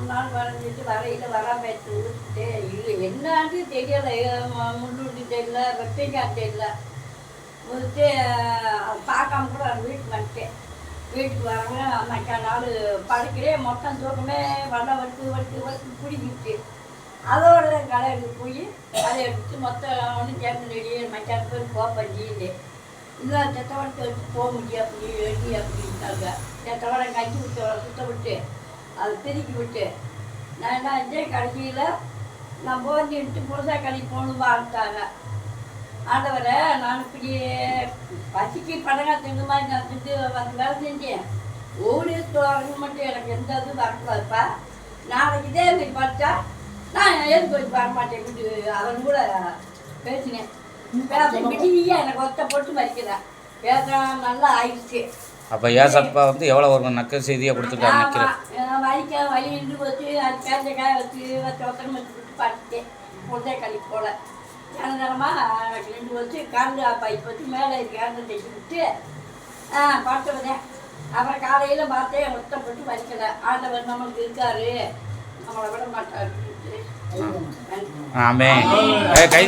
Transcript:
3 நாள் வரைஞ்சிட்டு வரையில் வராமல் எடுத்து ஊற்றிட்டு இல்லை என்னான்னு தெரியலை. முள்ளுண்டி தெரியல, வெப்பைக்காய் தெரியல. ஊற்றிட்டு பார்க்காம கூட வீட்டுக்கு வந்துட்டேன். வீட்டுக்கு வராங்க அம்மாக்கா நாள் படுக்கிறேன். மொத்தம் தூக்கமே வடை வறுத்து பிடிக்கிட்டு அதோட கடைக்கு போய் அதை எடுத்து மொத்தம் ஒன்று சேர்ந்து மச்சான் பேர் போப்பஞ்சின்னு இல்லை செத்தவடத்தை வச்சு போக முடியும் அப்படி வெட்டி அப்படின்ட்டாங்க. செத்தவடை கஞ்சி சுத்த விட்டு அதை திருக்கி விட்டு நான் என்ன செஞ்சேன், கடைசியில் நான் போஞ்சின்ட்டு புதுசாக கடைக்கு போகணும் ஆரம்பித்தாங்க. ஆண்டவரை நான் இப்படி பசிக்கு படங்கா திண்டு மாதிரி நான் திண்டு வந்து வேலை செஞ்சேன். ஓடிட்டு மட்டும் எனக்கு எந்த இதுவும் வரக்கூடாதுப்பா. நாளைக்கு இதே மாதிரி பார்த்தா நான் எதுக்கு வச்சு வரமாட்டேன் அவன் கூட பேசினேன். பேச விடியா எனக்கு ஒத்த போட்டு மறிக்கிறேன். பேச நல்லா ஆயிடுச்சு. அப்போ ஏசப்பா வந்து எவ்வளோ ஒரு நக்க செய்தியாக கொடுத்துருக்காரு. வலிக்க வலி நின்று வச்சு அது பேஞ்ச காய வச்சு ஒத்தனை வச்சு விட்டு படுத்துட்டேன். பொழுதே கழிக்கு போல நேரமாக நின்று வச்சு கரண்டு பைப் வச்சு மேலே கரண்டு தைச்சி விட்டு படுத்து வந்தேன். அப்புறம் காலையில் பார்த்தேன் ஒத்த போட்டு வலிக்கலை. ஆண்டவர் நம்மளுக்கு இருக்காரு, நம்மளை விட மாட்டாரு. ஆமே. கை